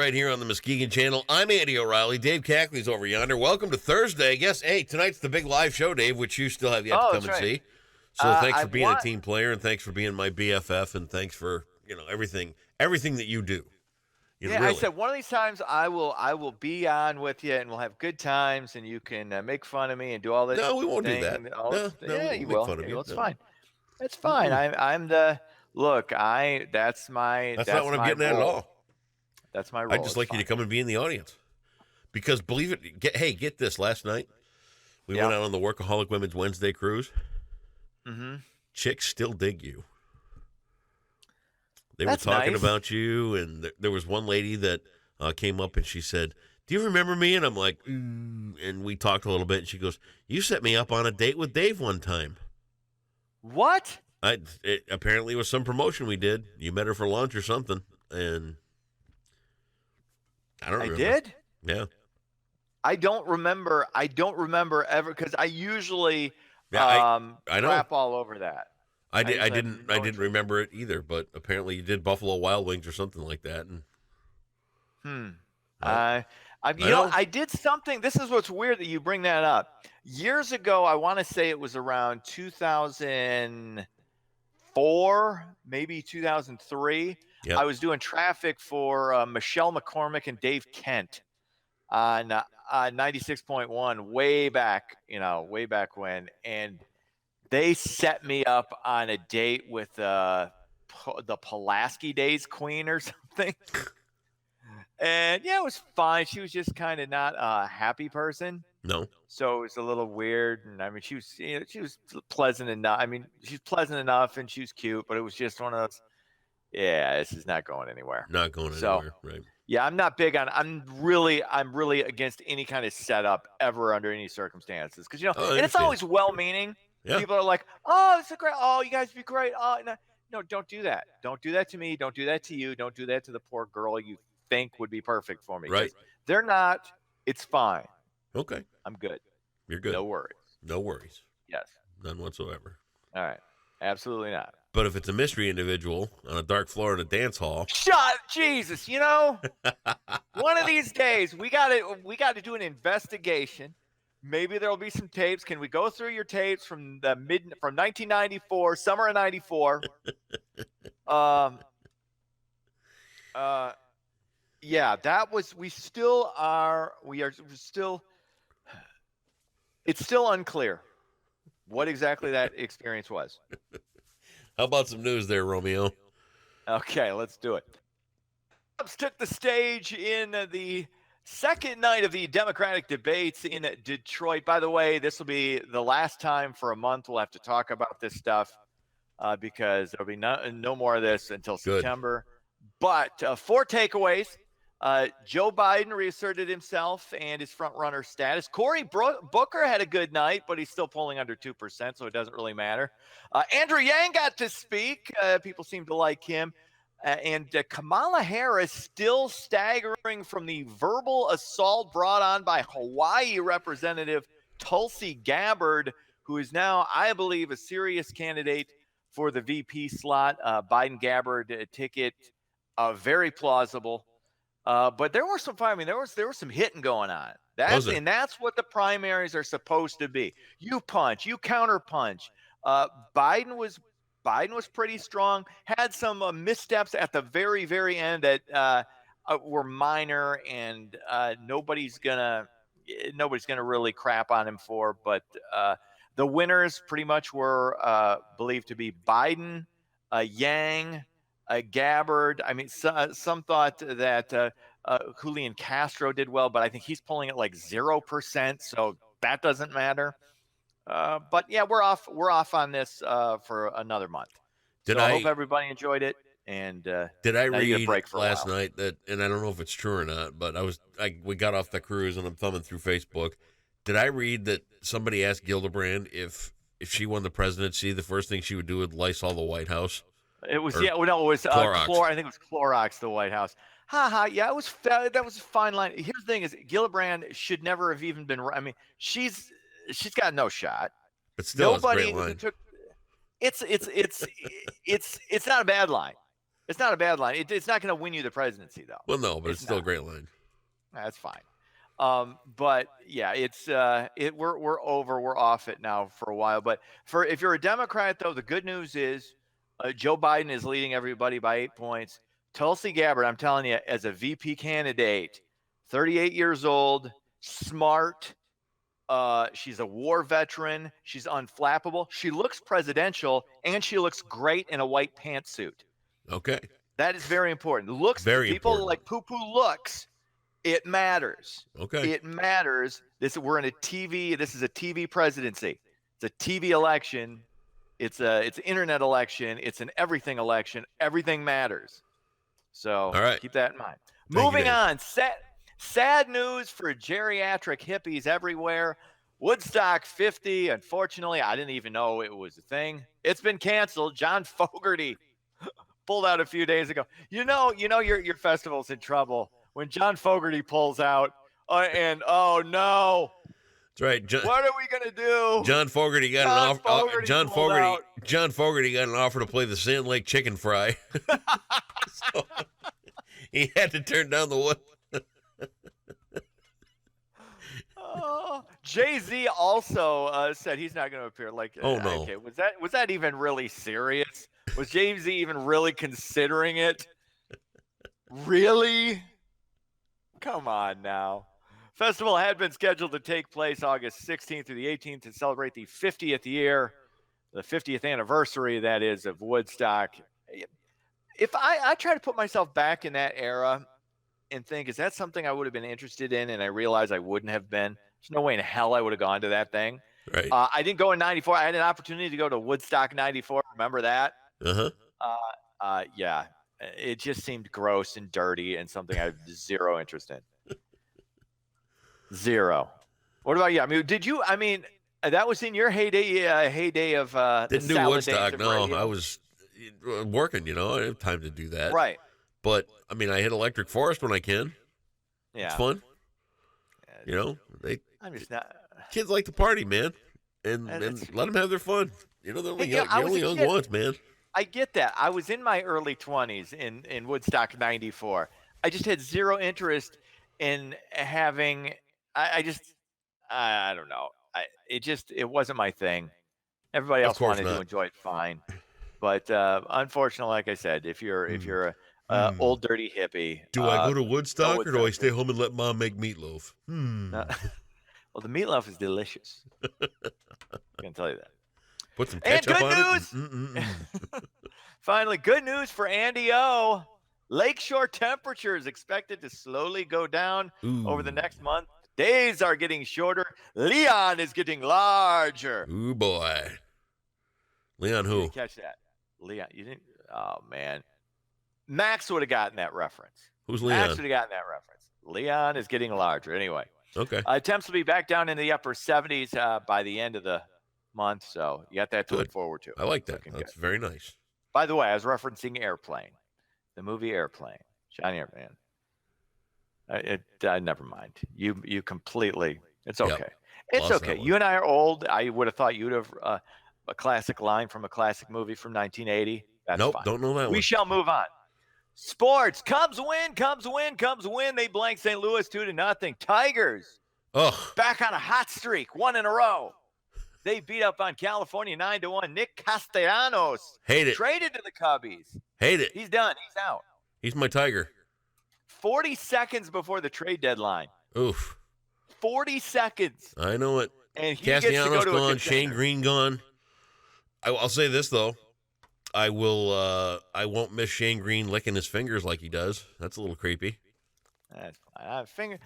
Tonight here on the Muskegon Channel. I'm Andy O'Reilly. Dave Cackley's over yonder. Welcome to Thursday. Yes, hey, tonight's the big live show, Dave, which you still have yet to come and see. So thanks for being a team player, and thanks for being my BFF, and thanks for everything that you do. Yeah, really. I said one of these times I will be on with you, and we'll have good times, and you can make fun of me and do all this. No, we won't do that. No, yeah, you will. Fun of you. It's fine. It's fine. I'm the look. That's not what I'm getting at all. That's my role. I'd just like you to come and be in the audience. Because believe it, get this. Last night, we went out on the Workaholic Women's Wednesday cruise. Mm-hmm. Chicks still dig you. They were talking about you, and there was one lady that came up and she said, "Do you remember me?" And I'm like, and we talked a little bit, and she goes, "You set me up on a date with Dave one time." What? It apparently was some promotion we did. You met her for lunch or something, and I don't remember. I did? Yeah. I don't remember ever, because I usually I know. crap all over that. I didn't remember it either, but apparently you did Buffalo Wild Wings or something like that. And I did something. This is what's weird that you bring that up. Years ago, I want to say it was around 2004, maybe 2003. Yep. I was doing traffic for Michelle McCormick and Dave Kent on 96.1 way back when, and they set me up on a date with the Pulaski Days Queen or something. And yeah, it was fine. She was just kind of not a happy person. No. So it was a little weird. And I mean, she was pleasant enough. I mean, she's pleasant enough and she was cute, but it was just one of those, yeah, this is not going anywhere. Not going anywhere, right? Yeah, I'm not big on. I'm really against any kind of setup ever under any circumstances, because and it's always well-meaning. Yeah. People are like, "Oh, this is great. Oh, you guys be great." Oh, no, don't do that. Don't do that to me. Don't do that to you. Don't do that to the poor girl you think would be perfect for me. Right. They're not. It's fine. Okay. I'm good. You're good. No worries. No worries. Yes. None whatsoever. All right. Absolutely not. But if it's a mystery individual on a dark floor in a dance hall, Jesus, one of these days we got to do an investigation. Maybe there'll be some tapes. Can we go through your tapes from 1994, summer of '94? Yeah, that was. We still are. It's still unclear what exactly that experience was. How about some news there, Romeo? Okay, let's do it. Temps took the stage in the second night of the Democratic debates in Detroit. By the way, this will be the last time for a month we'll have to talk about this stuff because there'll be no more of this until September. But 4 takeaways. Joe Biden reasserted himself and his front-runner status. Cory Booker had a good night, but he's still polling under 2%, so it doesn't really matter. Andrew Yang got to speak. People seem to like him. And Kamala Harris still staggering from the verbal assault brought on by Hawaii Representative Tulsi Gabbard, who is now, I believe, a serious candidate for the VP slot. Biden-Gabbard ticket, very plausible. But there were some. I mean, there was some hitting going on. And that's what the primaries are supposed to be. You punch, you counter punch. Biden was pretty strong. Had some missteps at the very, very end that were minor, and nobody's gonna really crap on him for. But the winners pretty much were believed to be Biden, Yang, Gabbard. I mean, some thought that Julian Castro did well, but I think he's pulling at like 0%, so that doesn't matter. But yeah, we're off on this for another month. I hope everybody enjoyed it. And did I read last night that, and I don't know if it's true or not, but we got off the cruise and I'm thumbing through Facebook. Did I read that somebody asked Gillibrand if she won the presidency, the first thing she would do would Lysol the White House? It was Clorox. I think it was Clorox, the White House. Yeah, that was a fine line. Here's the thing: is Gillibrand should never have even been. I mean, she's got no shot. But still, nobody it's a great line. It's not a bad line. It's not a bad line. It's not going to win you the presidency, though. Well, no, but it's still a great line. That's fine. But yeah, we're over. We're off it now for a while. But if you're a Democrat, though, the good news is Joe Biden is leading everybody by 8 points. Tulsi Gabbard, I'm telling you, as a VP candidate, 38 years old, smart. She's a war veteran. She's unflappable. She looks presidential, and she looks great in a white pantsuit. Okay. That is very important. Looks. Very people important. like poo-poo looks. It matters. Okay. It matters. We're in a TV. This is a TV presidency. It's a TV election. It's an internet election. It's an everything election. Everything matters. So all right. Keep that in mind. Moving on. Sad news for geriatric hippies everywhere. Woodstock 50. Unfortunately, I didn't even know it was a thing. It's been canceled. John Fogarty pulled out a few days ago. You know your festival's in trouble when John Fogarty pulls out. And oh no. That's right. What are we gonna do? John Fogarty got an offer. John Fogarty got an offer to play the Sand Lake Chicken Fry. So, he had to turn down the one. Jay-Z also said he's not going to appear. Oh no! Okay, was that even really serious? Was Jay-Z even really considering it? Really? Come on now. Festival had been scheduled to take place August 16th through the 18th to celebrate the 50th anniversary, that is, of Woodstock. If I try to put myself back in that era and think, is that something I would have been interested in? And I realize I wouldn't have been. There's no way in hell I would have gone to that thing. Right. I didn't go in 94. I had an opportunity to go to Woodstock 94. Remember that? Uh-huh. Yeah. It just seemed gross and dirty and something I have zero interest in. Zero. What about you? I mean, that was in your heyday of didn't do Woodstock. No, I was working, I didn't have time to do that. Right. But, I mean, I hit Electric Forest when I can. Yeah. It's fun. I'm just not. Kids like to party, man. And let them have their fun. They're only young once, man. I get that. I was in my early 20s in Woodstock 94. I just had zero interest in having. I don't know. It wasn't my thing. Everybody else wanted to enjoy it fine. But unfortunately, like I said, if you're a old dirty hippie, do I go to Woodstock or do I stay home and let Mom make meatloaf? Well, the meatloaf is delicious. I can tell you that. Put some ketchup on it. Finally, good news for Andy O. Lakeshore temperatures expected to slowly go down over the next month. Days are getting shorter. Leon is getting larger. Ooh, boy. Leon who? You didn't catch that. Leon, you didn't? Oh, man. Max would have gotten that reference. Who's Leon? Max would have gotten that reference. Leon is getting larger. Anyway. Okay. Temps will be back down in the upper 70s by the end of the month, so you got that to look forward to. I like that. That's very nice. By the way, I was referencing Airplane, the movie Airplane. Johnny Airplane. Never mind. You completely. It's okay. Yep. It's okay. You and I are old. I would have thought you'd have a classic line from a classic movie from 1980. That's fine. Don't know that one. We shall move on. Sports. Cubs win. They blank St. Louis 2-0. Tigers. Back on a hot streak. 1 in a row. They beat up on California 9-1. Nick Castellanos. Hate it. Traded to the Cubbies. Hate it. He's done. He's out. He's my Tiger. 40 seconds before the trade deadline. Oof. 40 seconds. I know it. And he Castellanos gets to go to gone. Shane Green gone. I'll say this, though. I won't miss Shane Green licking his fingers like he does. That's a little creepy. That's fine.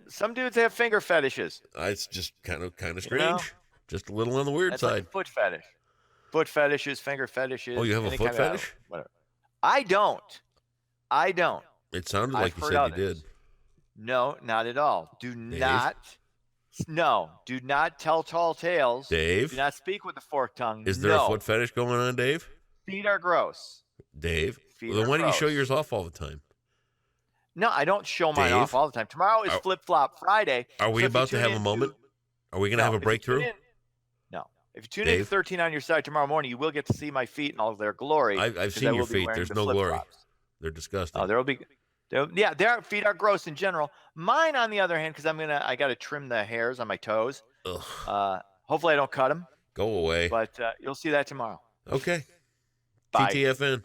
Some dudes have finger fetishes. It's just kind of strange. Just a little on the weird side. Like foot fetish. Foot fetishes, finger fetishes. Oh, you have a foot fetish? Whatever. I don't. It sounded like you said you did. No, not at all. Do not tell tall tales. Dave? Do not speak with a forked tongue. Is there a foot fetish going on, Dave? Feet are gross. Dave? Then why do you show yours off all the time? No, I don't show mine off all the time. Tomorrow is Flip Flop Friday. Are we about to have a moment? Are we going to have a breakthrough? No. If you tune in to 13 on your side tomorrow morning, you will get to see my feet in all of their glory. I've seen your feet. There's no glory. They're disgusting. Oh, their feet are gross in general. Mine, on the other hand, because I got to trim the hairs on my toes. Hopefully I don't cut them. Go away. But you'll see that tomorrow. Okay. Bye. TTFN.